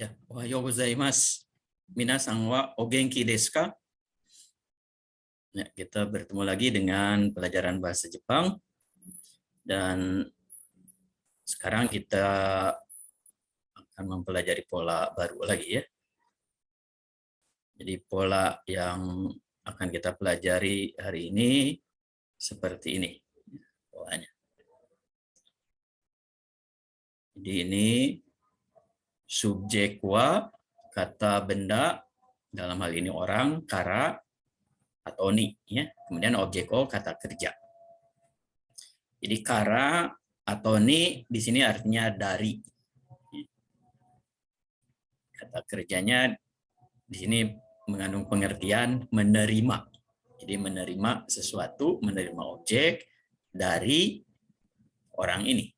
Ya, ohayou gozaimasu. Minasan wa o genki desu ka? Ya, kita bertemu lagi dengan pelajaran bahasa Jepang dan sekarang kita akan mempelajari pola baru lagi ya. Jadi pola yang akan kita pelajari hari ini seperti ini polanya. Jadi ini subjek wa, kata benda, dalam hal ini orang, kara, atau ni, ya. Kemudian objek o, kata kerja. Jadi kara atau ni di sini artinya dari. Kata kerjanya di sini mengandung pengertian menerima. Jadi menerima sesuatu, menerima objek dari orang ini.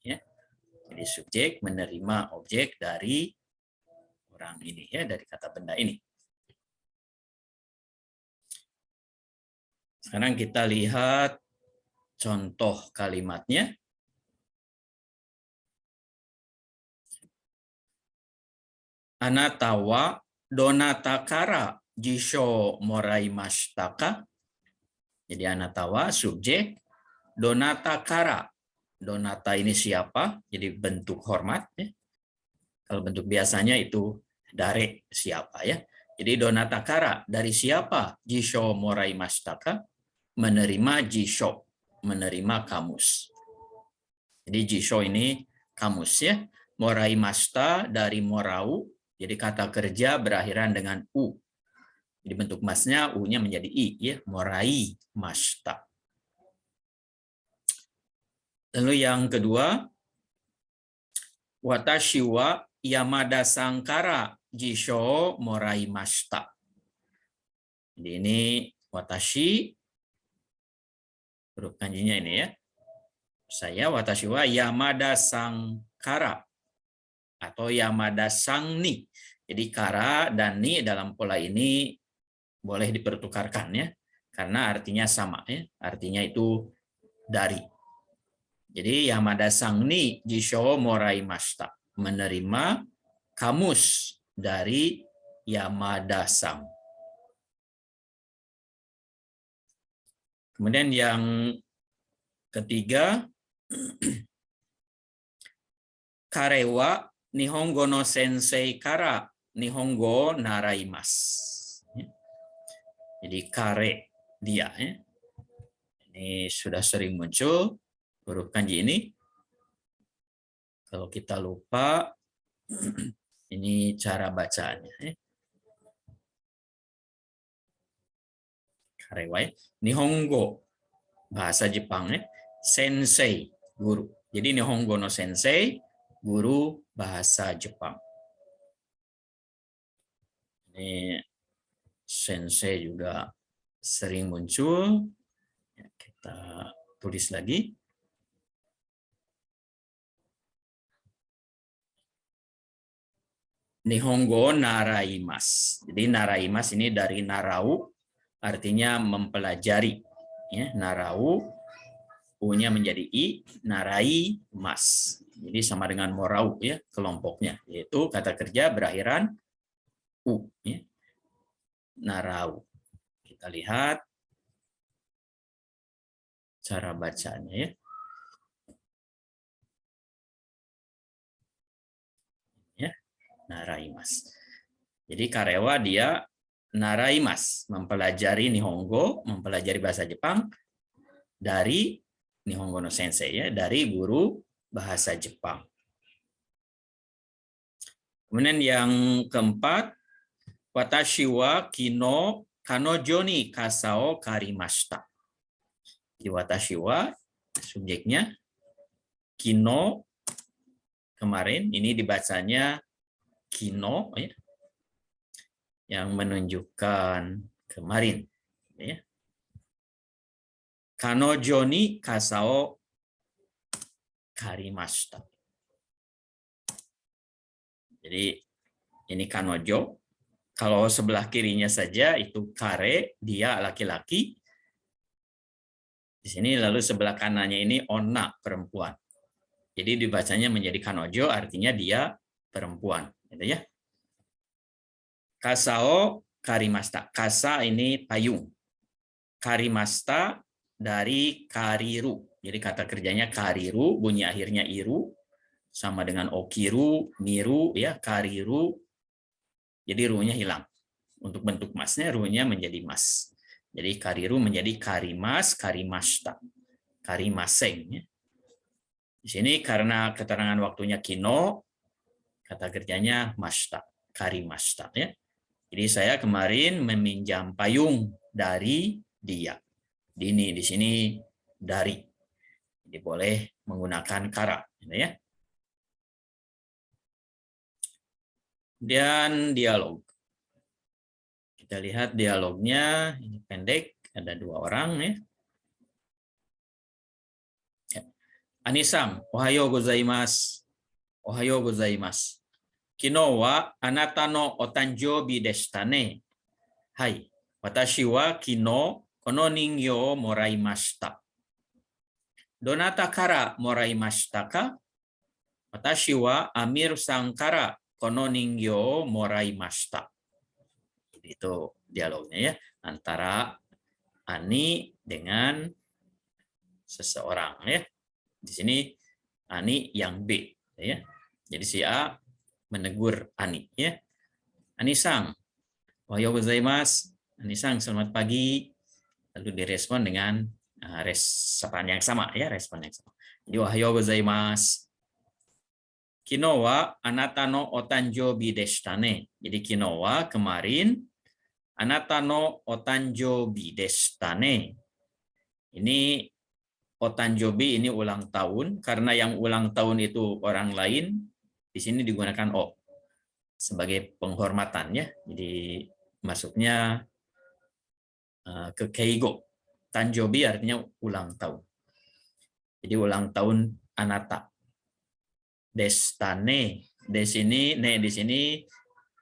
Ya. Jadi subjek menerima objek dari orang ini, ya, dari kata benda ini. Sekarang kita lihat contoh kalimatnya. Anata wa donata kara jisho moraimashita ka? Jadi anata wa subjek, donata kara. Donata ini siapa? Jadi bentuk hormat. Ya. Kalau bentuk biasanya itu dari siapa ya. Jadi donata kara dari siapa? Jisho moraimashita ka? Menerima jisho, menerima kamus. Jadi jisho ini kamus ya. Moraimashita dari morau. Jadi kata kerja berakhiran dengan u. Jadi bentuk masnya u-nya menjadi i ya, morai mashita. Lalu yang kedua, watashi wa Yamada Sankara jisho moraimashita. Jadi ini watashi, huruf kanjinya ini ya. Saya watashi wa Yamada Sankara atau Yamada Sangni. Jadi kara dan ni dalam pola ini boleh dipertukarkan ya, karena artinya sama ya, artinya itu dari. Jadi Yamada Sangni jisho moraimashita, menerima kamus dari Yamada Sang. Kemudian yang ketiga, kare wa Nihongo no sensei kara Nihongo naraimasu. Jadi kare dia ya. Ini sudah sering muncul huruf kanji ini. Kalau kita lupa, ini cara bacanya. Ya. Kare wa ya. Nihongo bahasa Jepang ya. Sensei guru. Jadi Nihongo no sensei guru bahasa Jepang. Ini sensei juga sering muncul. Ya, kita tulis lagi. Nihongo naraimasu. Jadi naraimasu ini dari narau, artinya mempelajari. Ya, narau, u-nya menjadi i, narai mas. Jadi sama dengan morau ya kelompoknya, yaitu kata kerja berakhiran u. Ya. Narau. Kita lihat cara bacanya ya. Ya, naraimas. Jadi karewa dia naraimas, mempelajari Nihongo, mempelajari bahasa Jepang dari Nihongo no sensei ya, dari guru bahasa Jepang. Kemudian yang keempat, watashi wa kino kanojo ni kasa o karimashita. Di watashi wa subjeknya, kino kemarin, ini dibacanya kino ya, yang menunjukkan kemarin ya. Kanojo ni kasa o karimashita. Jadi ini kanojo. Kalau sebelah kirinya saja itu kare, dia laki-laki. Di sini lalu sebelah kanannya ini onna, perempuan. Jadi dibacanya menjadi kanojo, artinya dia perempuan. gitu ya. Kasao karimasta. Kasa ini payung. Karimasta dari kariru. Jadi kata kerjanya kariru, bunyi akhirnya iru, sama dengan okiru, miru, ya kariru. Jadi runya hilang. Untuk bentuk masnya, runya menjadi mas. Jadi kariru menjadi karimas, karimasta, karimaseng. Ya. Di sini karena keterangan waktunya kino, kata kerjanya masta, karimasta. Ya. Jadi saya kemarin meminjam payung dari dia. Di sini dari. Jadi boleh menggunakan kara. Gitu ya. Dan dialog. Kita lihat dialognya, ini pendek, ada 2 orang. Ya. Anisang, ohayo gozaimasu. Ohayo gozaimasu. Kino wa anata no otanjobi deshita ne. Hai, watashi wa kino kono ningyo o moraimashita. Donata kara moraimashita ka? Watashi wa Amir-san kara kono ningyo o moraimashita. Itu dialognya ya, antara Ani dengan seseorang ya. Di sini Ani yang B ya. Jadi si A menegur Ani ya. Ani-san, ohayo gozaimasu. Ani-san, selamat pagi. Lalu direspon dengan respon yang sama ya, respon yang sama. Jadi ohayo gozaimasu. Kino wa anata no otanjobi deshita ne. Jadi kino wa kemarin, anata no otanjobi deshita ne. Ini otanjobi ini ulang tahun, karena yang ulang tahun itu orang lain, di sini digunakan o sebagai penghormatan ya. Jadi masuknya ke keigo. Tanjobi artinya ulang tahun. Jadi ulang tahun anata. Destane, di sini, ne di sini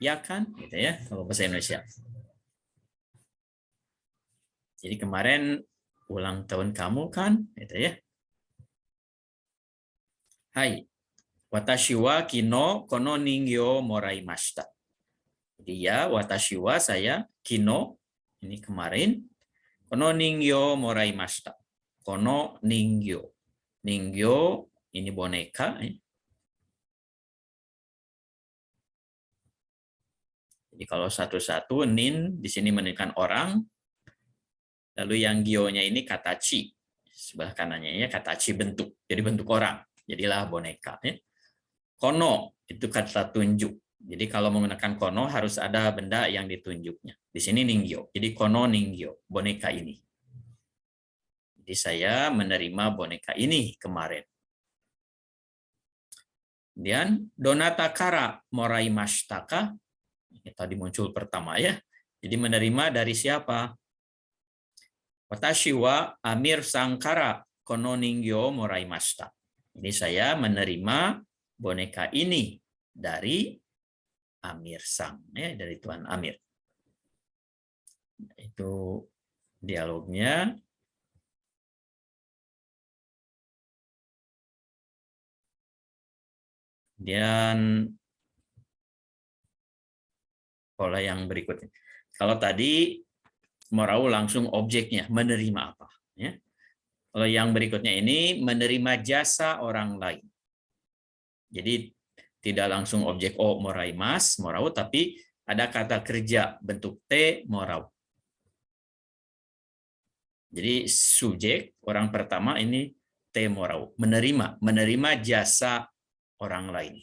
ya kan, gitu ya kalau bahasa Indonesia. Jadi kemarin ulang tahun kamu kan, gitu ya. Hai, watashi wa kino kono ningyo moraimashita. Jadi ya, watashi wa saya, kino ini kemarin, kono ningyo moraimashita. Kono ningyo. Ningyo ini boneka. Jadi kalau satu-satu, nin di sini menunjukkan orang. Lalu yang gyo-nya ini katachi. Sebelah kanannya ya katachi bentuk. Jadi bentuk orang. Jadilah boneka. Ya. Kono itu kata tunjuk. Jadi kalau menggunakan kono harus ada benda yang ditunjuknya. Di sini ningyo. Jadi kono ningyo, boneka ini. Jadi saya menerima boneka ini kemarin. Kemudian donata kara moraimashita ka? Ini tadi muncul pertama ya. Jadi menerima dari siapa? Watashi wa Amir-san kara kono ningyo moraimashita. Jadi saya menerima boneka ini dari Amir-san, ya, dari Tuan Amir. Itu dialognya. Dan pola yang berikutnya. Kalau tadi Morau langsung objeknya, menerima apa. Ya. Kalau yang berikutnya ini menerima jasa orang lain. Jadi tidak langsung objek o moraimas, morau, tapi ada kata kerja bentuk t morau. Jadi subjek orang pertama ini t morau, menerima jasa orang lain.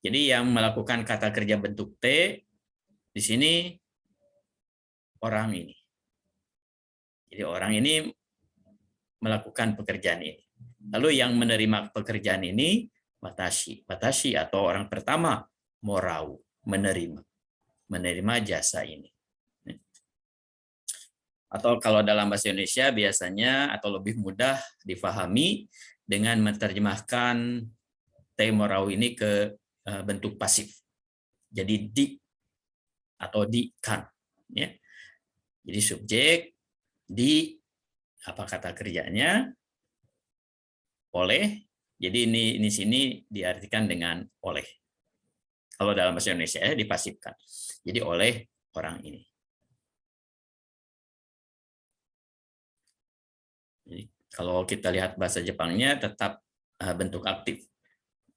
Jadi yang melakukan kata kerja bentuk t di sini orang ini. Jadi orang ini melakukan pekerjaan ini. Lalu yang menerima pekerjaan ini watashi. Watashi atau orang pertama morau, menerima jasa ini. Atau kalau dalam bahasa Indonesia biasanya atau lebih mudah difahami dengan menerjemahkan te morau ini ke bentuk pasif. Jadi di atau di kan, ya. Jadi subjek di apa kata kerjanya oleh. Jadi ini sini diartikan dengan oleh. Kalau dalam bahasa Indonesia dipasifkan. Jadi oleh orang ini. Jadi, kalau kita lihat bahasa Jepangnya tetap bentuk aktif.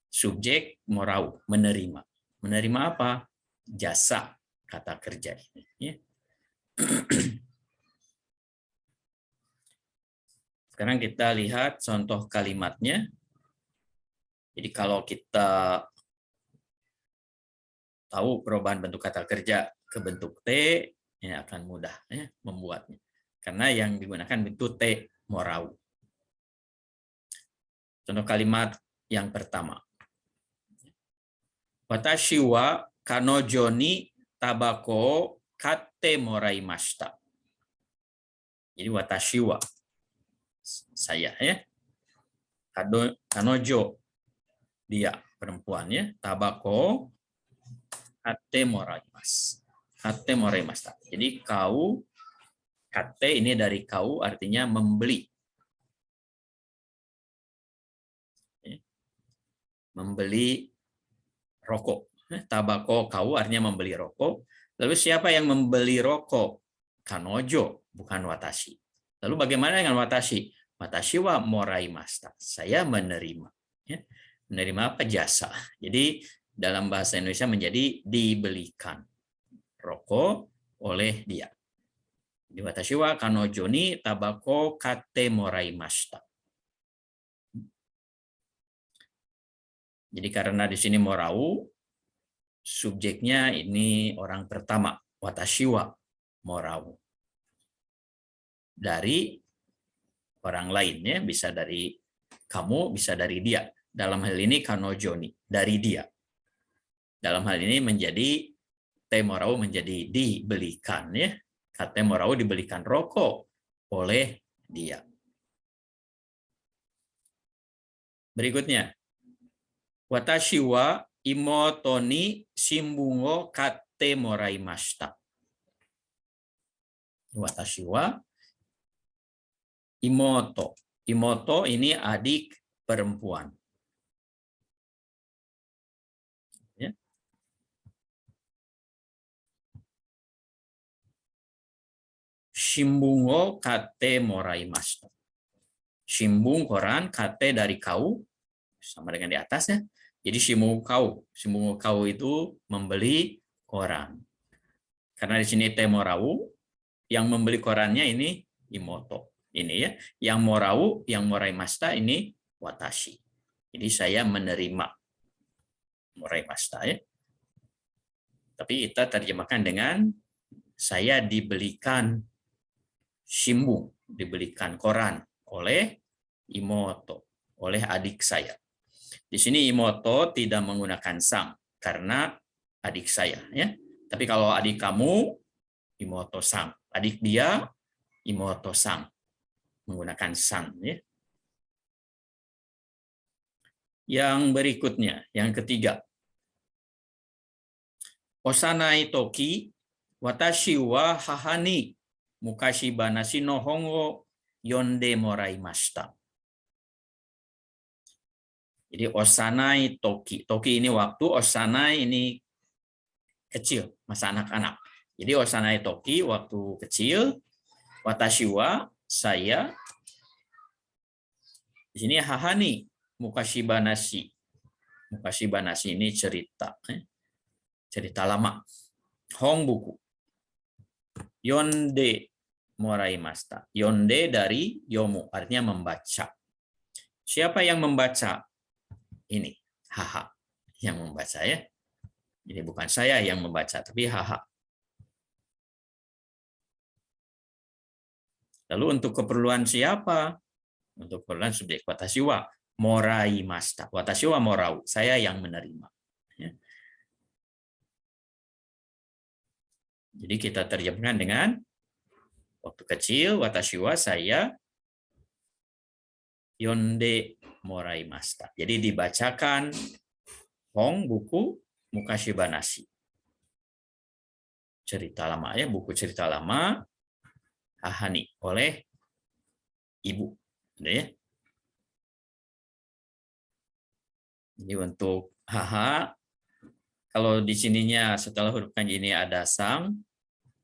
Subjek morau, menerima. Menerima apa? Jasa kata kerja ini. Ya. Sekarang kita lihat contoh kalimatnya. Jadi kalau kita tahu perubahan bentuk kata kerja ke bentuk T, ini akan mudah ya, membuatnya. Karena yang digunakan bentuk T, morau. Contoh kalimat yang pertama. Watashi wa kanojo ni tabako katte moraimashita. Jadi watashi wa, saya ya. Kanojo, dia perempuannya, tabako katte moraimasu. Katte moraimashita. Jadi kau, katte ini dari kau artinya membeli. Membeli rokok. Tabako kau artinya membeli rokok. Lalu siapa yang membeli rokok? Kanojo, bukan watashi. Lalu bagaimana dengan watashi? Watashi wa moraimashita. Saya menerima. Ya. Menerima apa? Jasa. Jadi dalam bahasa Indonesia menjadi dibelikan rokok oleh dia. Di watashi wa kanojo ni tabako katte moraimashita. Jadi karena di sini morau, subjeknya ini orang pertama, watashi wa morau. Dari orang lainnya, bisa dari kamu, bisa dari dia. Dalam hal ini kanojo ni, dari dia. Dalam hal ini menjadi te morau menjadi dibelikan ya. Kate morau dibelikan rokok oleh dia. Berikutnya. Watashi wa imoto ni shimbun o katte moraimashita. Watashi wa imoto. Imoto ini adik perempuan. Ya. Shimbun o katte moraimashita. Shimbun koran, kate dari kau, sama dengan di atasnya. Jadi shimbun kau itu membeli koran. Karena di sini te morau, yang membeli korannya ini imoto. Ini ya, yang morau, yang moraimashita ini watashi. Jadi saya menerima moraimashita ya. Tapi kita terjemahkan dengan saya dibelikan shimbun, dibelikan koran oleh imoto, oleh adik saya. Di sini imoto tidak menggunakan sang karena adik saya ya. Tapi kalau adik kamu imoto sang, adik dia imoto sang, menggunakan sang ya. Yang berikutnya, yang ketiga. Osanai toki watashi wa haha ni mukashi banashi no hon o yonde moraimashita. Jadi osanai toki. Toki ini waktu, osanai ini kecil, masa anak-anak. Jadi osanai toki waktu kecil, watashi wa saya. Di sini hahani mukashi banashi. Mukashi banashi ini cerita, cerita lama. Hong buku. Yonde moraimashita. Yonde dari yomu, artinya membaca. Siapa yang membaca? Ini haha yang membaca ya. Jadi bukan saya yang membaca, tapi haha. Lalu untuk keperluan siapa? Untuk keperluan subjek watashi wa moraimashita. Watashi wa morau, saya yang menerima. Ya. Jadi kita terjemahkan dengan waktu kecil watashi wa saya yonde moraimashita. Jadi dibacakan hong buku mukashi banashi. Cerita lama ya, buku cerita lama hahani oleh ibu. Ya. Jadi untuk haha Kalau di sininya setelah huruf kanji ini ada sang,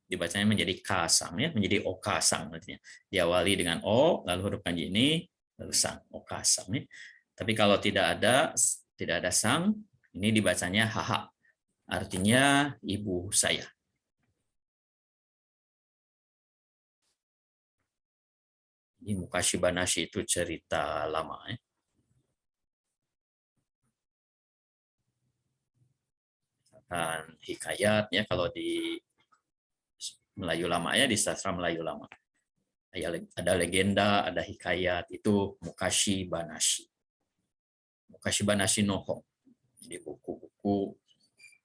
dibacanya menjadi kasang, ya, menjadi okasang artinya. Diawali dengan o, lalu huruf kanji ini lalu sang, okasang. Ya. Tapi kalau tidak ada sang, ini dibacanya haha, artinya ibu saya. Ini Mukashi Banashi itu cerita lama. Ya. Dan hikayat, ya, kalau di Melayu lama, ya, di sastra Melayu lama. Ada legenda, ada hikayat, itu Mukashi Banashi. Mukashi Banashi Noho. Jadi buku-buku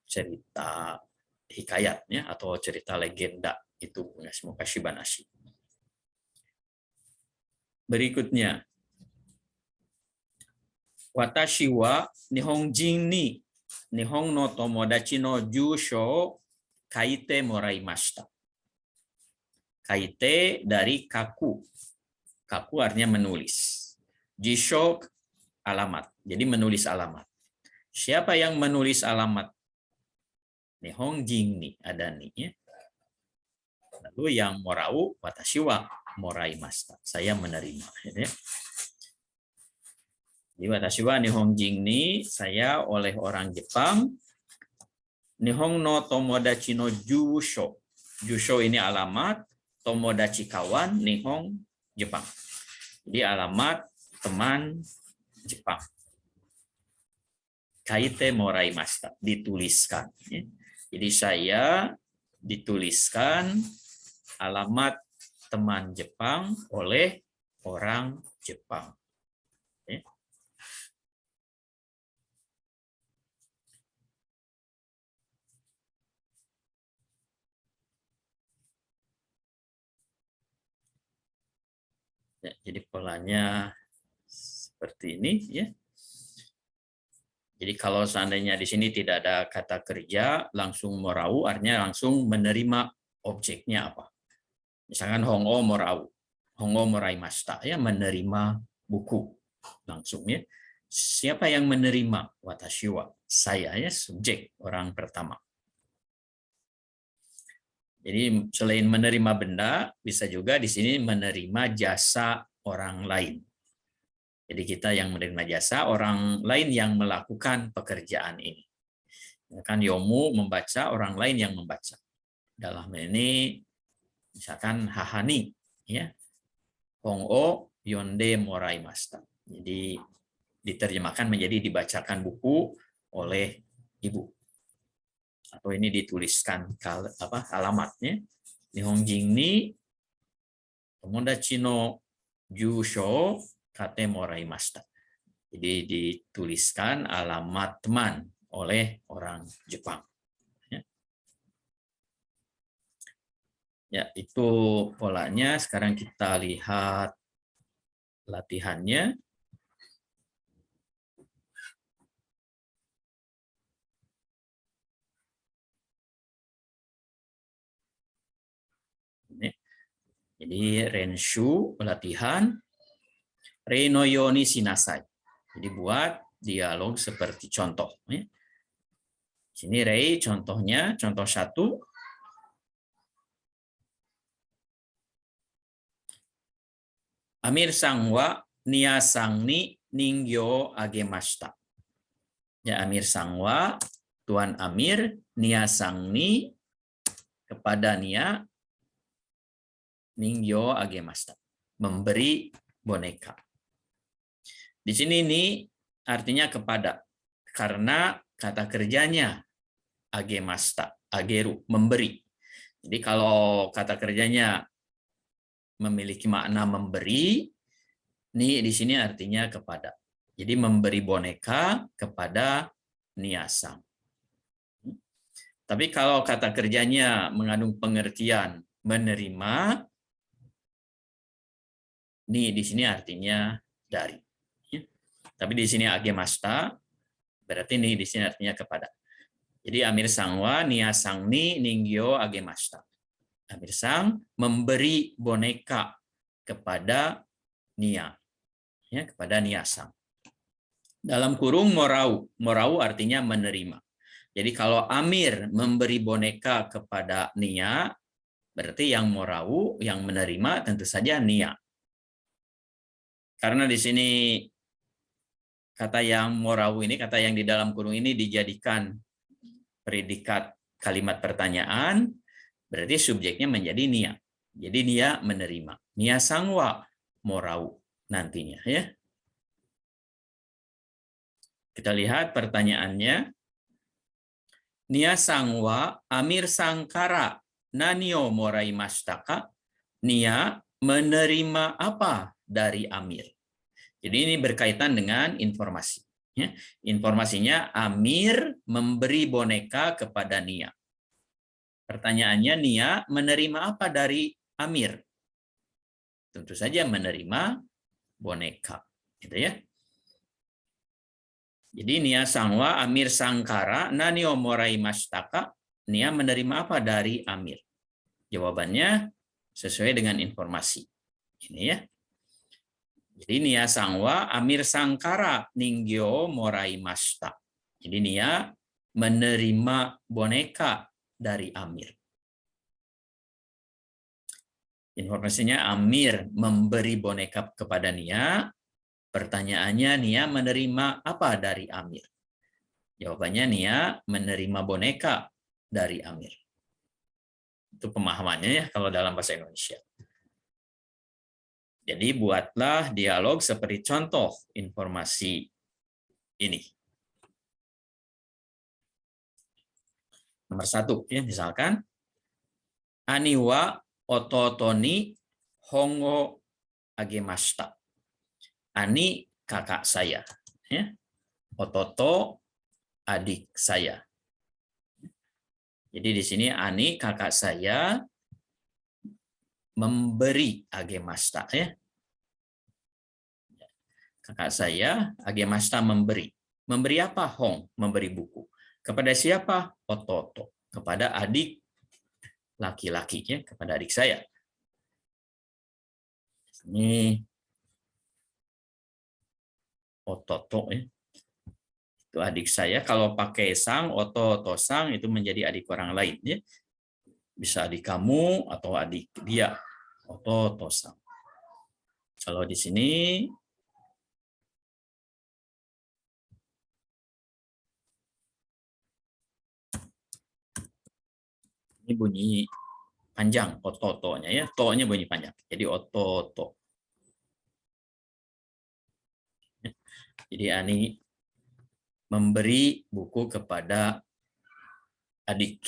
cerita hikayat, ya, atau cerita legenda, itu Mukashi Banashi. Berikutnya, watashi wa nihonjin ni nihon no tomodachi no jusho kaite moraimashita. Kaite dari kaku. Kaku artinya menulis. Jisho alamat. Jadi menulis alamat. Siapa yang menulis alamat? Nihonjin ni, ada ni, ya. Lalu yang morau, watashi wa moraimashita. Saya menerima. Ya. Di watashi wa nihonjin ni, saya oleh orang Jepang. Nihon no tomodachi no jusho. Jusho ini alamat, tomodachi kawan, nihon Jepang. Jadi alamat teman Jepang. Kaite moraimashita, dituliskan. Jadi saya dituliskan alamat teman Jepang oleh orang Jepang. Ya, jadi polanya seperti ini, ya. Jadi kalau seandainya di sini tidak ada kata kerja, langsung morau, artinya langsung menerima objeknya apa. Misalkan hongo morau, hongo moraimashita, ya, menerima buku langsung, ya. Siapa yang menerima? Watashi wa, saya, ya, subjek, orang pertama. Jadi selain menerima benda, bisa juga di sini menerima jasa orang lain. Jadi kita yang menerima jasa orang lain yang melakukan pekerjaan ini. Kan Yomu membaca, orang lain yang membaca. Dalam ini misalkan hahani, ya. Hongo yonde moraimashita. Jadi diterjemahkan menjadi dibacakan buku oleh ibu. Atau ini dituliskan alamatnya. Nihonjin ni tomodachi no jusho kate moraimashita. Jadi dituliskan alamat teman oleh orang Jepang. Ya, itu polanya. Sekarang kita lihat latihannya. Jadi renshu, latihan. Rei no yoni shinasai. Jadi buat dialog seperti contoh. Sini Rei contohnya, contoh 1. Amir-san wa Nia-san ni ningyō agemashita. Ya, Amir-san wa, Tuan Amir, Nia-san ni, kepada Nia, ningyō agemashita, memberi boneka. Di sini ni artinya kepada, karena kata kerjanya agemashita, ageru, memberi. Jadi kalau kata kerjanya memiliki makna memberi, ini di sini artinya kepada. Jadi memberi boneka kepada Nia-san. Tapi kalau kata kerjanya mengandung pengertian menerima, ini di sini artinya dari. Tapi di sini agemashita, berarti ini di sini artinya kepada. Jadi Amir-san wa Nia-san ni ningyō agemashita. Amir-san memberi boneka kepada Nia, ya, kepada Nia-san. Dalam kurung morau, morau artinya menerima. Jadi kalau Amir memberi boneka kepada Nia, berarti yang Morawu, yang menerima tentu saja Nia. Karena di sini kata yang Morawu ini, kata yang di dalam kurung ini dijadikan predikat kalimat pertanyaan, berarti subjeknya menjadi Nia. Jadi Nia menerima. Nia sangwa Morawu nantinya, ya. Kita lihat pertanyaannya. Nia sangwa Amir sangkara nanio morai mastaka. Nia menerima apa dari Amir? Jadi ini berkaitan dengan informasi. Ya. Informasinya Amir memberi boneka kepada Nia. Pertanyaannya, Nia menerima apa dari Amir? Tentu saja menerima boneka, gitu ya. Jadi Nia sangwa Amir sangkara nanio morai mastaka. Nia menerima apa dari Amir? Jawabannya sesuai dengan informasi. Ini ya. Jadi Nia sangwa Amir sangkara ninggyo morai masta. Jadi Nia menerima boneka dari Amir. Informasinya Amir memberi boneka kepada Nia. Pertanyaannya, Nia menerima apa dari Amir? Jawabannya, Nia menerima boneka dari Amir. Itu pemahamannya ya kalau dalam bahasa Indonesia. Jadi buatlah dialog seperti contoh informasi ini. Nomor 1, ya, misalkan Aniwa ototoni hongo agemashita. Ani kakak saya, ya. Ototo adik saya. Jadi di sini Ani kakak saya memberi agemashita, ya. Kakak saya agemashita memberi. Memberi apa? Hong, memberi buku. Kepada siapa? Ototo. Kepada adik laki-laki, ya, kepada adik saya. Ini Ototo, ya. Itu adik saya. Kalau pakai sang, ototo sang itu menjadi adik orang lain, ya. Bisa adik kamu atau adik dia. Ototo sang. Kalau di sini ini bunyi panjang, ototonya, ya. To-nya bunyi panjang. Jadi ototo. Jadi Ani memberi buku kepada adik.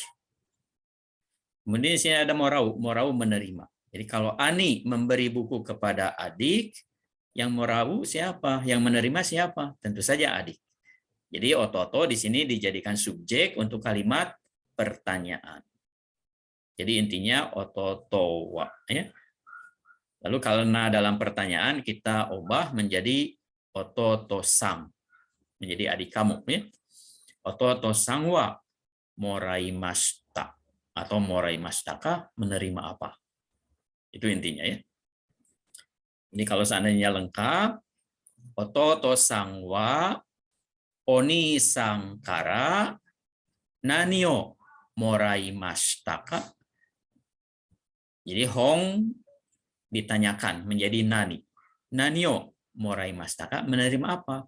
Kemudian di sini ada Morau. Morau menerima. Jadi kalau Ani memberi buku kepada adik, yang Morau siapa? Yang menerima siapa? Tentu saja adik. Jadi ototo di sini dijadikan subjek untuk kalimat pertanyaan. Jadi intinya ototowa, ya. Lalu karena dalam pertanyaan kita ubah menjadi ototo-sang, menjadi adik kamu, ya. Ototo-sang wa moraimashita atau moraimashitaka, menerima apa? Itu intinya, ya. Ini kalau seandainya lengkap, ototo-sang wa oni sangkara nanio moraimashitaka. Jadi Hong ditanyakan menjadi nani. Nanio moraimashitaka, menerima apa?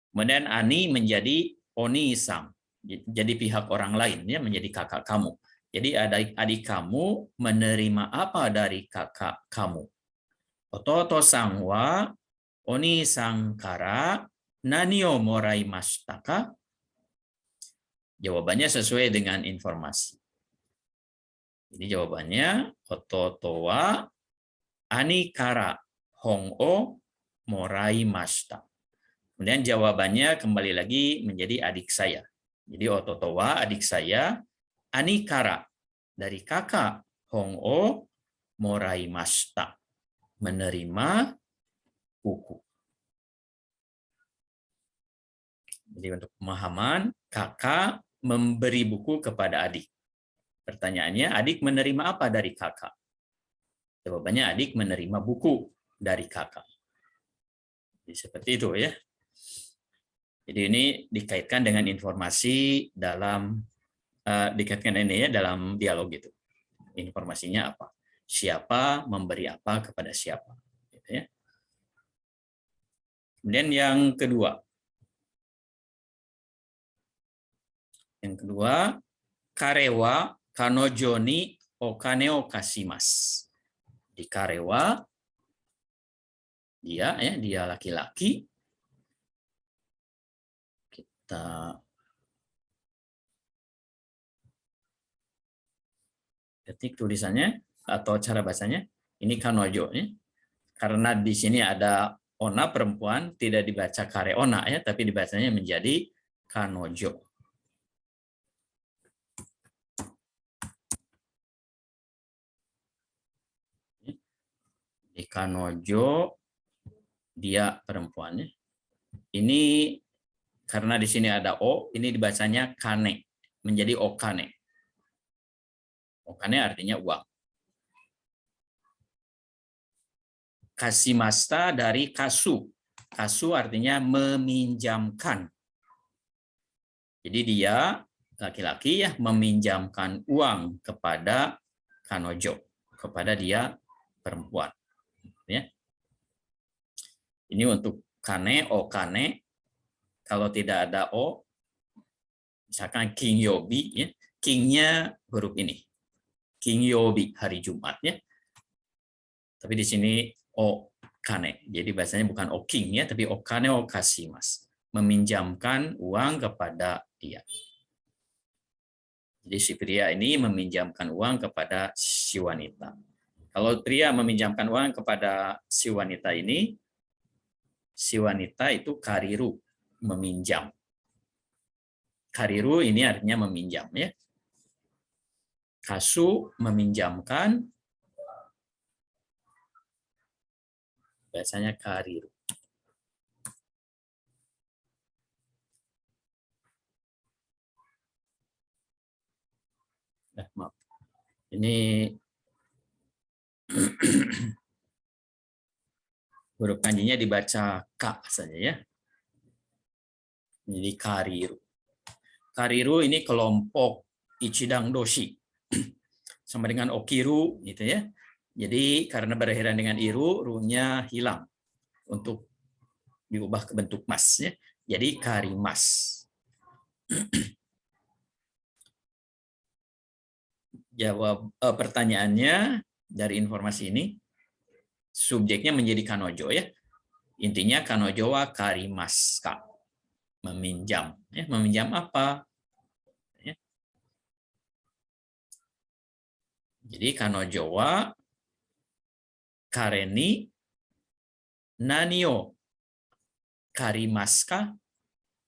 Kemudian Ani menjadi oni sang, jadi pihak orang lain, ya, menjadi kakak kamu. Jadi adik kamu menerima apa dari kakak kamu? Ototo sang wa oni sangkara nanio moraimashitaka. Jawabannya sesuai dengan informasi. Jadi jawabannya ototo wa ani kara hongo moraimashita. Kemudian jawabannya kembali lagi menjadi adik saya. Jadi ototo wa adik saya, ani kara dari kakak, hongo moraimashita, menerima buku. Jadi untuk pemahaman, kakak memberi buku kepada adik. Pertanyaannya, adik menerima apa dari kakak? Jawabannya, adik menerima buku dari kakak. Jadi seperti itu, ya. Jadi ini dikaitkan dengan informasi dalam dikaitkan ini ya dalam dialog itu. Informasinya apa? Siapa memberi apa kepada siapa? Gitu ya. Kemudian yang kedua. Yang kedua, karewa kanojo ni okane o kashimasu. Di karewa dia laki-laki. Kita ketik tulisannya atau cara bacanya. Ini kanojo ya. Karena di sini ada ona perempuan, tidak dibaca kareona ya, tapi dibacanya menjadi kanojo. Di kanojo dia perempuannya. Ini karena di sini ada o, ini dibacanya kane, menjadi okane. Okane artinya uang. Kashimashita dari kasu. Kasu artinya meminjamkan. Jadi dia laki-laki ya meminjamkan uang kepada kanojo, kepada dia perempuan. Ya. Ini untuk kane, okane. Kalau tidak ada o, misalkan Kingyobi, ya, kingnya huruf ini. Kingyobi, hari Jumat. Ya. Tapi di sini okane. Jadi bahasanya bukan oking, ya, tapi okane o kashimasu. Meminjamkan uang kepada dia. Jadi si pria ini meminjamkan uang kepada si wanita. Kalau pria meminjamkan uang kepada si wanita ini, si wanita itu kariru, meminjam. Kariru ini artinya meminjam, ya. Kasu meminjamkan, biasanya kariru. Maaf. Ini huruf kanjinya dibaca K saja ya. Jadi kariru. Kariru ini kelompok ichidang doshi. Sama dengan okiru gitu ya. Jadi karena berakhiran dengan iru, ru-nya hilang untuk diubah ke bentuk mas ya. Jadi karimas. Jawab pertanyaannya dari informasi ini, subjeknya menjadi kanojo ya. Intinya kanojo wa karimaska, meminjam. Ya, meminjam apa? Ya. Jadi kanojo wa kareni nani o karimaska.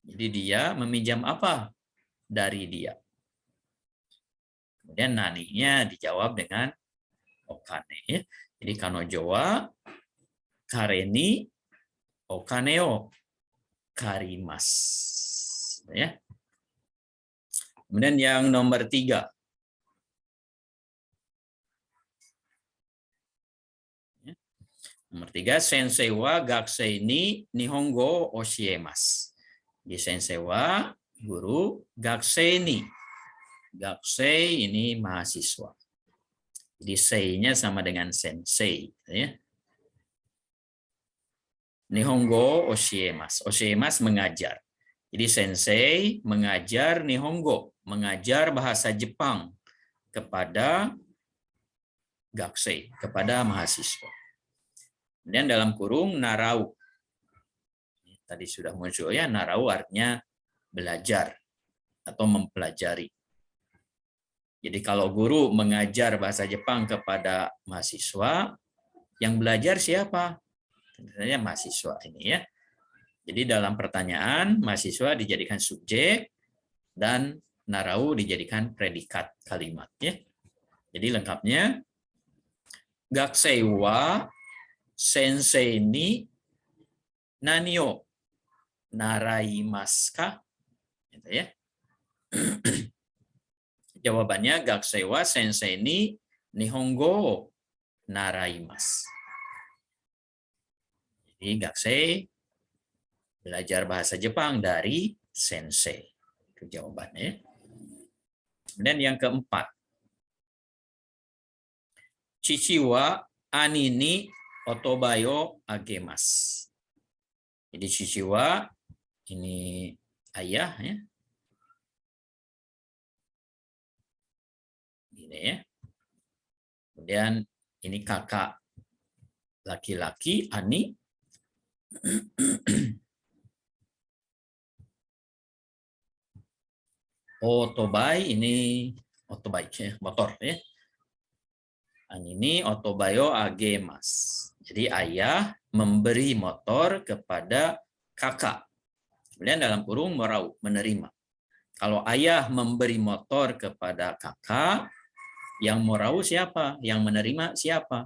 Jadi dia meminjam apa dari dia. Kemudian naninya dijawab dengan okane. Ya. Jadi kanojo wa kareni okane o karimasu. Ya. Kemudian yang nomor 3. Nomor 3, sensei wa gakusei ni nihongo oshiemasu. Di sensei wa guru, gakusei ni. Gakusei ini mahasiswa. Jadi sei-nya sama dengan sensei. Ya. Nihongo oshiemasu. Oshiemasu mengajar. Jadi sensei mengajar nihongo, mengajar bahasa Jepang kepada gakusei, kepada mahasiswa. Kemudian dalam kurung narau. Tadi sudah muncul ya, narau artinya belajar atau mempelajari. Jadi kalau guru mengajar bahasa Jepang kepada mahasiswa, yang belajar siapa? Tentunya mahasiswa ini ya. Jadi dalam pertanyaan, mahasiswa dijadikan subjek dan narau dijadikan predikat kalimat ya. Jadi lengkapnya, gakusei wa sensei ni nani o naraimasu ka? Gitu ya. Jawabannya gakusei wa sensei ni nihongo o naraimasu. Jadi gakusei Belajar bahasa Jepang dari sensei. Itu jawabannya. Kemudian yang keempat. Chichi wa ani ni otobayo agemasu. Jadi chichi wa ini ayah ya. Ini ya. Kemudian ini kakak laki-laki ani. Otobai ini otobai ya, motor ya. Ini otobayo agemasu. Jadi ayah memberi motor kepada kakak. Kemudian dalam kurung morau, menerima. Kalau ayah memberi motor kepada kakak, yang morau siapa? Yang menerima siapa?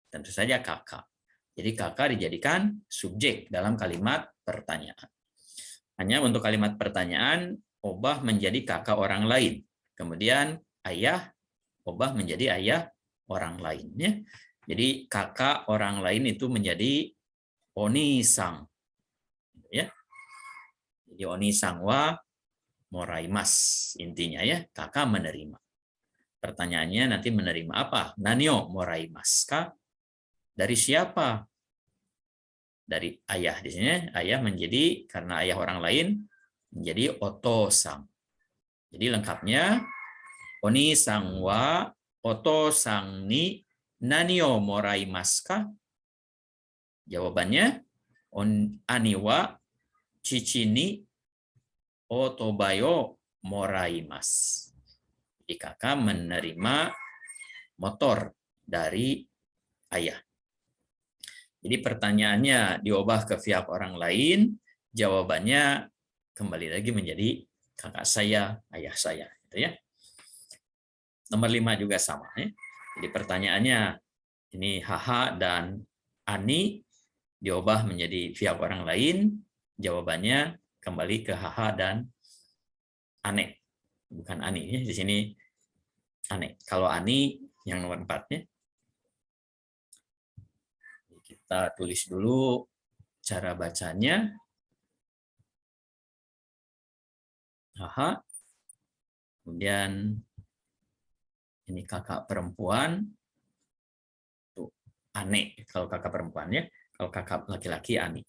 Tentu saja kakak. Jadi kakak dijadikan subjek dalam kalimat pertanyaan. Hanya untuk kalimat pertanyaan, obah menjadi kakak orang lain. Kemudian ayah, obah menjadi ayah orang lainnya. Jadi kakak orang lain itu menjadi oni-sang. Ya. Jadi oni-sang wa moraimas intinya ya, kakak menerima. Pertanyaannya nanti menerima apa? Nanyo moraimasu ka? Dari siapa? Dari ayah. Di sini ayah menjadi, karena ayah orang lain, menjadi oto-sang. Jadi lengkapnya, oni-sang wa oto-sang ni nanyo moraimasu ka? Jawabannya, ani wa chichi ni otobayo moraimasu. Jadi kakak menerima motor dari ayah. Jadi pertanyaannya diubah ke pihak orang lain, jawabannya kembali lagi menjadi kakak saya, ayah saya. Gitu ya. Nomor 5 juga sama. Ya. Jadi pertanyaannya, ini haha dan ani diubah menjadi pihak orang lain, jawabannya kembali ke haha dan ane. Bukan ani. Ya. Di sini ane. Kalau ani yang nomor 4-nya. Kita tulis dulu cara bacanya. Haha. Kemudian ini kakak perempuan. Tuh, ane kalau kakak perempuannya. Kalau kakak laki-laki ani.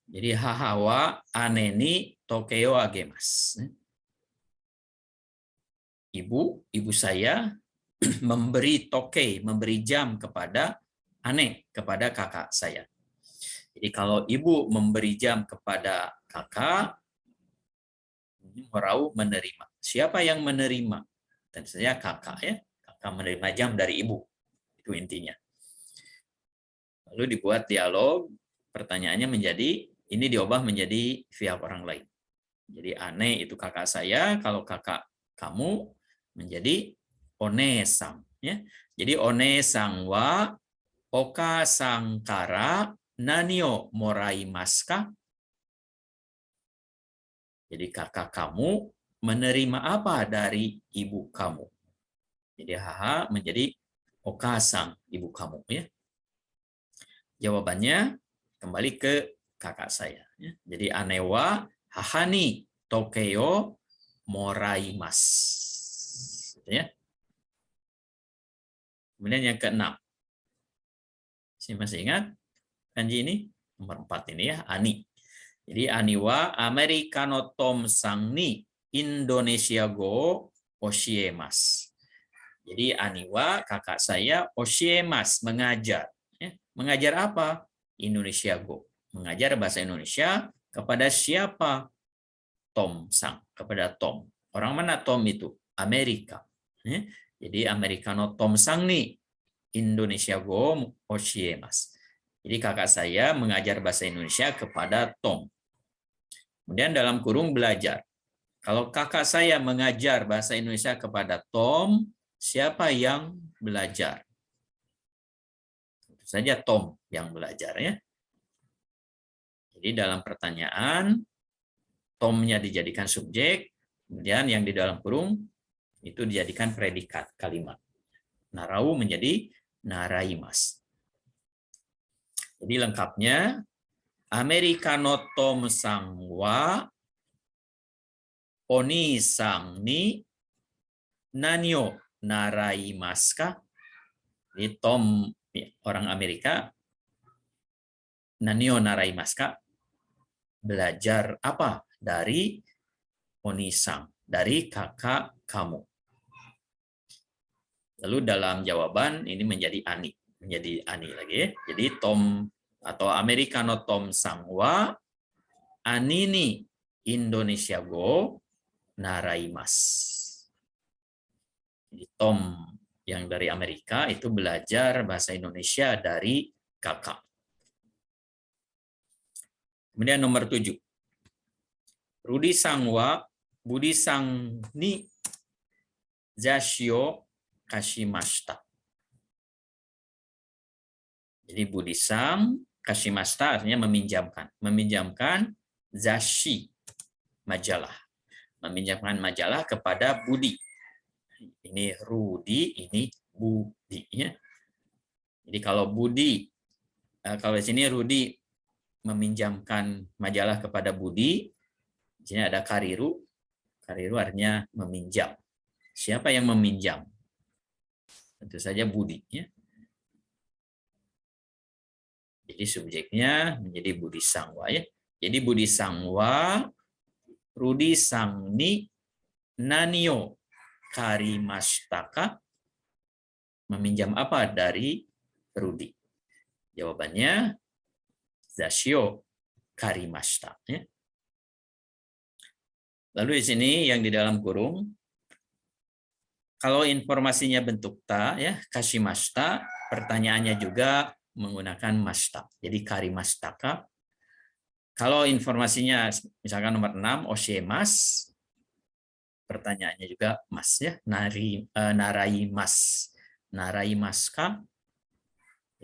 Jadi haha wa ane ni tokeo agemasu. Ibu saya memberi toke, memberi jam kepada ane, kepada kakak saya. Jadi kalau ibu memberi jam kepada kakak, morau menerima. Siapa yang menerima? Tentu saja kakak ya. Kakak menerima jam dari ibu. Itu intinya. Lalu dibuat dialog, pertanyaannya menjadi, ini diubah menjadi pihak orang lain. Jadi ane itu kakak saya, kalau kakak kamu menjadi one-sang. Ya. Jadi one-sang wa oka-sang kara nani o moraimasu ka? Jadi kakak kamu menerima apa dari ibu kamu? Jadi haha menjadi oka-sang, ibu kamu. Ya. Jawabannya kembali ke kakak saya. Ya. Jadi ane wa haha ni tokeo moraimasu. Ya. Kemudian yang keenam. Masih ingat kanji ini? Nomor 4 ini ya, ani. Jadi ani wa amerikano tomsang ni Indonesia go oshiemas. Jadi ani wa kakak saya oshiemas, mengajar. Ya. Mengajar apa? Indonesia go. Mengajar bahasa Indonesia kepada siapa? Tom sang, kepada Tom. Orang mana Tom itu? Amerika. Ya. Jadi amerikano tomsang ni Indonesia go oshiemas. Jadi kakak saya mengajar bahasa Indonesia kepada Tom. Kemudian dalam kurung belajar. Kalau kakak saya mengajar bahasa Indonesia kepada Tom, siapa yang belajar? Tentu saja Tom yang belajar ya. Jadi dalam pertanyaan, Tomnya dijadikan subjek, kemudian yang di dalam kurung itu dijadikan predikat kalimat. Narau menjadi naraimasu. Jadi lengkapnya, Amerikano Tom-san wa Oni-san ni nani o naraimasu ka? Jadi Tom, orang Amerika, nani o naraimasu ka? Belajar apa dari Oni-san, dari kakak kamu. Lalu dalam jawaban ini menjadi ani lagi ya. Jadi Tom atau Amerikano Tom-san wa ani ni Indonesia go naraimasu. Jadi Tom yang dari Amerika itu belajar bahasa Indonesia dari kakak. Kemudian nomor 7. Rudi-san wa Budi-san ni zashi o kashimashita. Jadi Budi-san kashimashita artinya meminjamkan. Meminjamkan zashi, majalah. Meminjamkan majalah kepada Budi. Ini Rudi, ini Budi. Ya. Jadi kalau Budi, kalau di sini Rudi meminjamkan majalah kepada Budi, di sini ada kariru. Kariru artinya meminjam. Siapa yang meminjam? Tentu saja Budi. Ya. Jadi subjeknya menjadi Budi-san wa. Ya. Jadi Budi-san wa Rudi-san ni nani o karimashita ka? Meminjam apa dari Rudi? Jawabannya zashi o karimashita. Ya. Lalu di sini yang di dalam kurung, kalau informasinya bentuk ta, ya kashimashita, pertanyaannya juga menggunakan mashita. Jadi karimashita ka. Kalau informasinya misalkan nomor 6, oshiemasu, pertanyaannya juga mas ya, naraimasu. Naraimasu ka.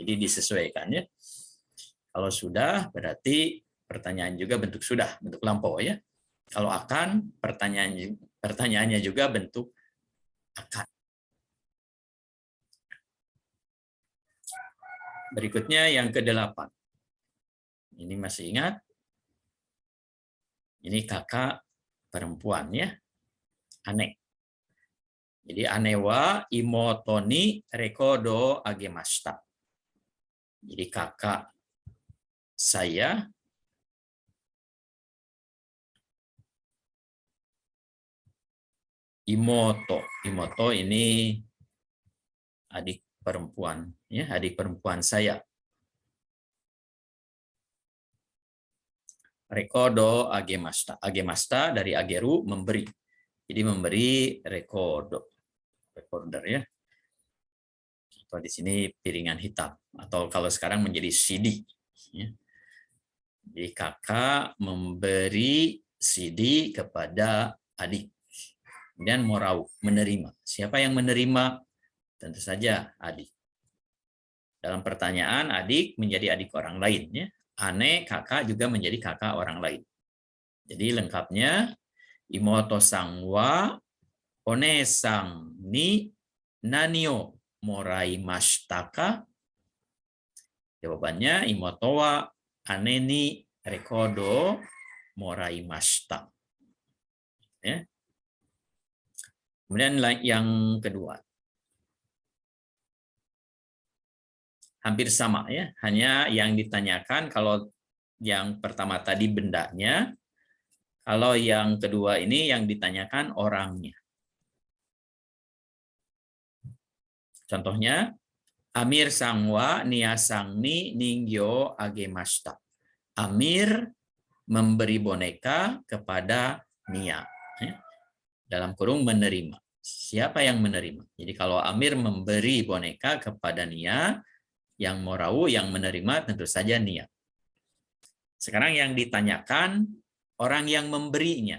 Jadi disesuaikan ya. Kalau sudah berarti pertanyaan juga bentuk sudah, bentuk lampau ya. Kalau akan, pertanyaannya juga bentuk akan. Berikutnya yang ke-8. Ini masih ingat? Ini kakak perempuan ya. Ane. Jadi ane wa imoto ni rekodo agemashita. Jadi kakak saya imoto. Imoto ini adik perempuan, ya, adik perempuan saya. Rekodo agemashita. Agemashita dari ageru memberi. Jadi memberi rekodo. Recorder ya. Atau di sini piringan hitam atau kalau sekarang menjadi CD. Ya. Jadi kakak memberi CD kepada adik. Kemudian morau, menerima. Siapa yang menerima? Tentu saja adik. Dalam pertanyaan, adik menjadi adik orang lain. Ya. Ane, kakak juga menjadi kakak orang lain. Jadi lengkapnya, imoto-san wa one-san ni nani o moraimashita ka? Jawabannya, imoto wa ane ni rekodo moraimashita. Ya. Kemudian yang kedua. Hampir sama ya, hanya yang ditanyakan kalau yang pertama tadi bendanya, kalau yang kedua ini yang ditanyakan orangnya. Contohnya, Amir sang wa nia sang ni ningyo agemashita. Amir memberi boneka kepada Nia. Dalam kurung menerima. Siapa yang menerima? Jadi kalau Amir memberi boneka kepada Nia, yang morau, yang menerima tentu saja Nia. Sekarang yang ditanyakan orang yang memberinya.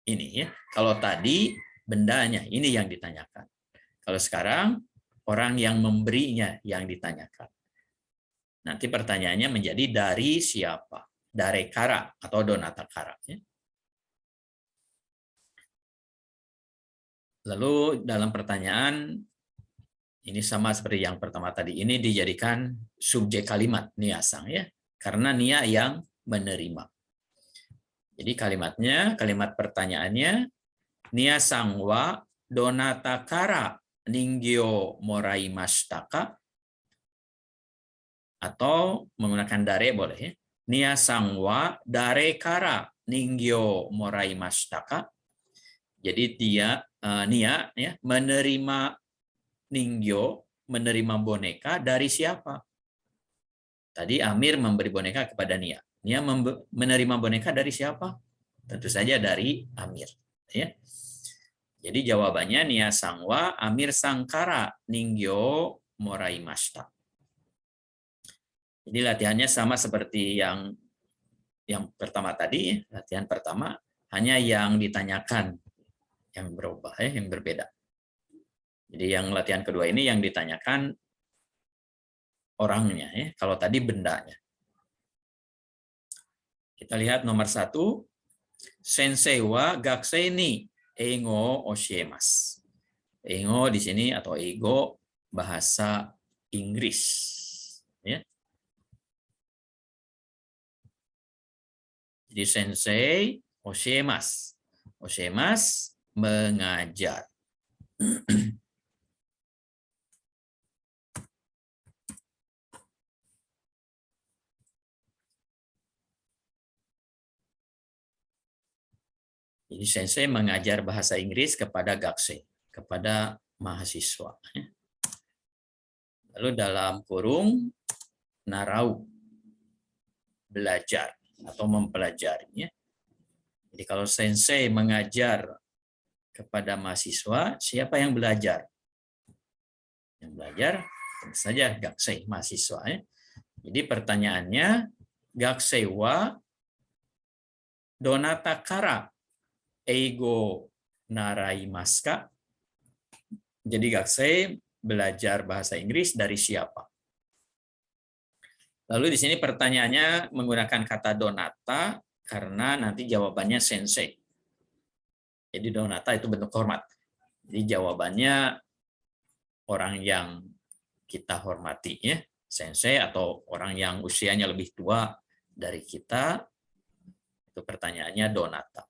Ini ya. Kalau tadi bendanya, ini yang ditanyakan. Kalau sekarang orang yang memberinya yang ditanyakan. Nanti pertanyaannya menjadi dari siapa? Dari kara atau donata kara. Ya. Lalu dalam pertanyaan Ini sama seperti yang pertama tadi. Ini dijadikan subjek kalimat niasang ya, karena nia yang menerima. Jadi kalimat pertanyaannya, niasang wa donatakara ninggyo moraimashitaka, atau menggunakan dare boleh ya. Niasang wa dare kara ninggyo moraimashitaka. Jadi dia nia ya, menerima ningyo, menerima boneka dari siapa? Tadi Amir memberi boneka kepada Nia. Nia menerima boneka dari siapa? Tentu saja dari Amir. Ya. Jadi jawabannya Nia sangwa Amir sangkara ningyo moraimashita. Jadi latihannya sama seperti yang pertama tadi. Latihan pertama hanya yang ditanyakan yang berubah, yang berbeda. Jadi yang latihan kedua ini yang ditanyakan orangnya, ya. Kalau tadi bendanya. Kita lihat nomor 1. Sensei wa gakusei ni eigo oshiemasu. Eigo di sini atau eigo bahasa Inggris. Ya. Jadi sensei oshiemasu. Oshiemasu mengajar. Jadi sensei mengajar bahasa Inggris kepada gakusei, kepada mahasiswa. Lalu dalam kurung narau, belajar atau mempelajarinya. Jadi kalau sensei mengajar kepada mahasiswa, siapa yang belajar? Yang belajar tentu saja gakusei, mahasiswa. Jadi pertanyaannya, gakusei wa donatakara eigo naraimasu ka? Jadi gakusei belajar bahasa Inggris dari siapa? Lalu di sini pertanyaannya menggunakan kata donata karena nanti jawabannya sensei. Jadi donata itu bentuk hormat. Jadi jawabannya orang yang kita hormati, ya, sensei atau orang yang usianya lebih tua dari kita. Itu pertanyaannya donata.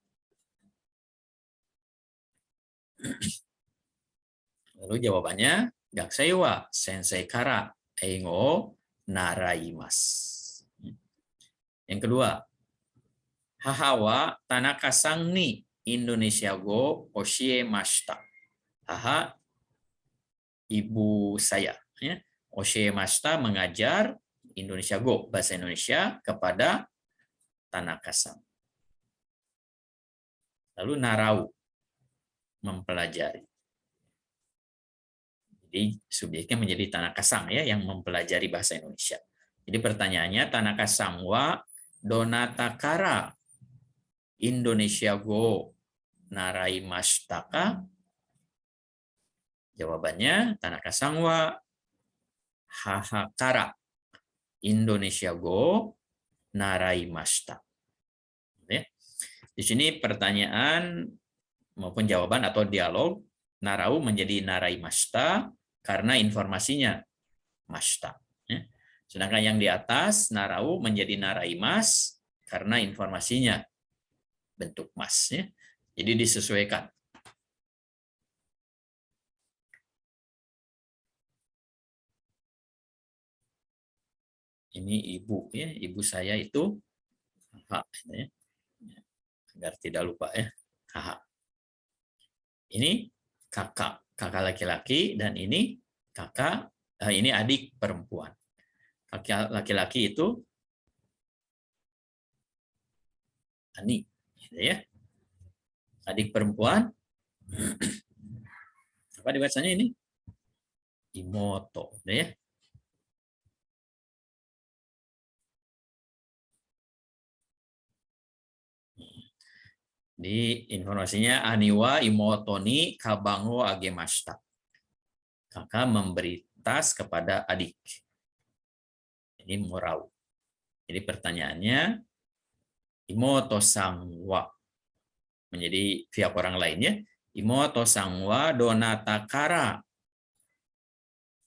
Lalu jawabannya gakusei wa sensei kara eigo naraimasu. Yang kedua, haha wa Tanaka-san ni Indonesia go oshiemashita. Haha, ibu saya, ya. Oshiemashita mengajar Indonesia go, bahasa Indonesia, kepada Tanaka-san. Lalu narau, mempelajari. Jadi subjeknya menjadi Tanaka-san, ya, yang mempelajari bahasa Indonesia. Jadi pertanyaannya, Tanaka-san wa donatakara Indonesia go naraimasu ka? Jawabannya Tanaka-san wa haha kara Indonesia go naraimasu. Di sini pertanyaan maupun jawaban atau dialog, narau menjadi naraimasu karena informasinya mashita. Sedangkan yang di atas narau menjadi naraimasu karena informasinya bentuk mas. Jadi disesuaikan. Ini ibu, ya, ibu saya itu haha, ya. Agar tidak lupa, ya, haha. Ini kakak laki-laki, dan ini kakak, ini adik perempuan. Kakak laki-laki itu ani, gitu ya. Adik perempuan, apa dibacanya ini? Imoto, gitu ya. Di informasinya aniwa imoto ni kabango agemashita. Kakak memberi tas kepada adik. Ini morau. Jadi pertanyaannya, imoto sang wa menjadi pihak orang lainnya. Imoto sang wa donatakara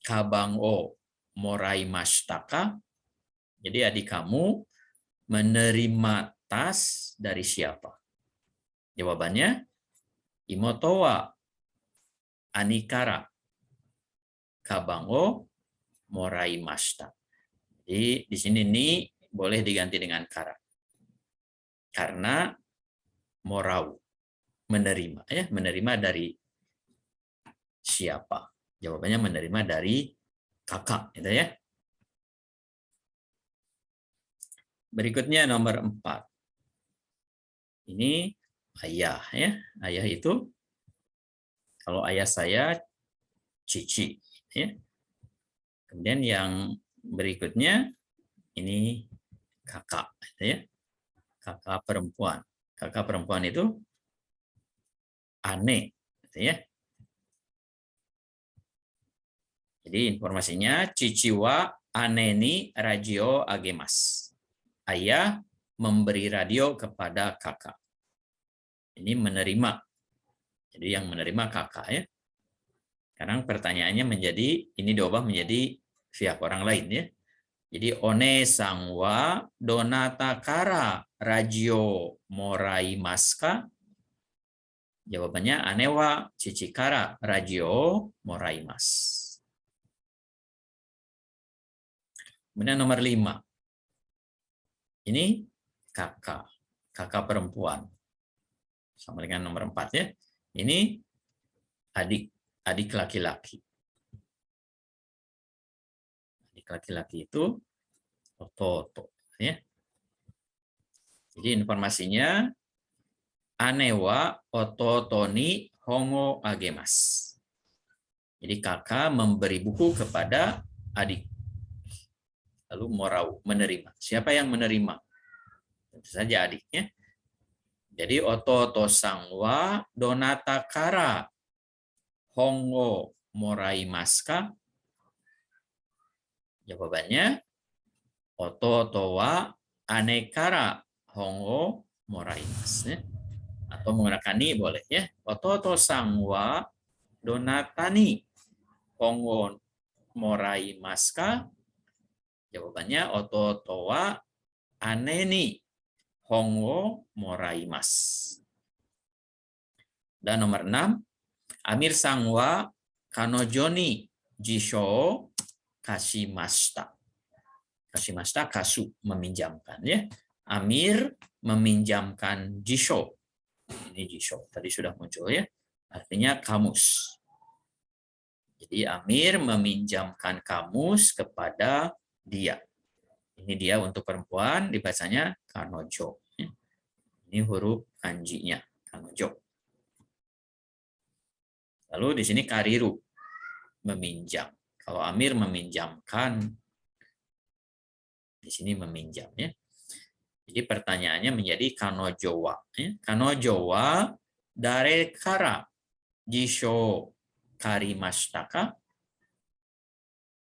kabang o morai mashitaka. Jadi adik kamu menerima tas dari siapa? Jawabannya imoto wa anikara kabang o morai mashita. Jadi di sini ni boleh diganti dengan kara. Karena morau menerima, ya, menerima dari siapa? Jawabannya menerima dari kakak, gitu ya. Berikutnya nomor 4. Ini ayah, ya. Ayah itu kalau ayah saya cici, ya. Kemudian yang berikutnya ini kakak, gitu ya. Kakak perempuan. Kakak perempuan itu ane, gitu ya. Jadi informasinya cici wa ane ni radio agemas. Ayah memberi radio kepada kakak. Ini menerima. Jadi yang menerima kakak, ya. Sekarang pertanyaannya menjadi, ini diubah menjadi pihak orang lain, ya. Jadi one sangwa donata kara radio morai maska. Jawabannya anewa cici-kara radio morai mas. Kemudian nomor 5. Ini kakak perempuan. Sama dengan nomor 4, ya. Ini adik laki-laki. Adik laki-laki itu oto-oto, ya. Jadi informasinya anewa oto-oto ni hongo agemas. Jadi kakak memberi buku kepada adik. Lalu morau menerima. Siapa yang menerima? Tentu saja adiknya. Jadi oto-oto sangwa donata kara hongo morai maska. Jawabannya oto-oto wa anekara hongo morai mas. Atau menggunakan ni boleh, ya. Oto-oto sangwa donatani hongo morai maska. Jawabannya oto-oto wa aneni hongo morai mas. Dan nomor 6, Amir sangwa kanojoni jisho kashimashita. Kashimashita kasu, meminjamkan, ya. Amir meminjamkan jisho. Ini jisho tadi sudah muncul, ya. Artinya kamus. Jadi Amir meminjamkan kamus kepada dia. Ini dia untuk perempuan, dibacanya kanojo. Ini huruf kanjinya, kanojo. Lalu di sini kariru, meminjam. Kalau Amir meminjamkan, di sini meminjam, ya. Jadi pertanyaannya menjadi kanojowa. Kanojowa dare kara jisho karimashitaka.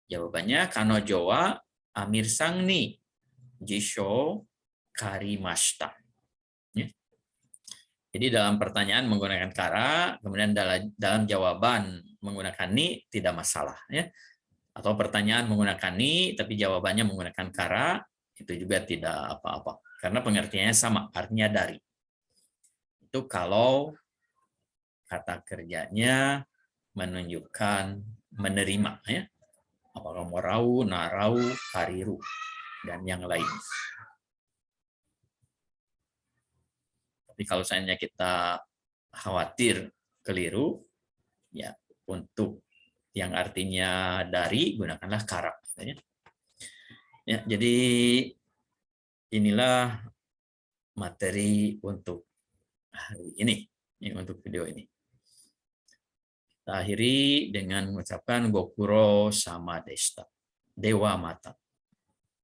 Jawabannya kanojowa Amir sang ni jisho karimashita. Jadi dalam pertanyaan menggunakan kara, kemudian dalam jawaban menggunakan ni tidak masalah, ya. Atau pertanyaan menggunakan ni tapi jawabannya menggunakan kara, itu juga tidak apa-apa. Karena pengertiannya sama, artinya dari. Itu kalau kata kerjanya menunjukkan menerima, ya. Apakah morau, narau, kariru, dan yang lain. Tapi kalau seandainya kita khawatir keliru, ya untuk yang artinya dari gunakanlah kara. Ya, jadi inilah materi untuk hari ini, untuk video ini. Kita akhiri dengan mengucapkan Gokuro sama Desta. Dewa Mata.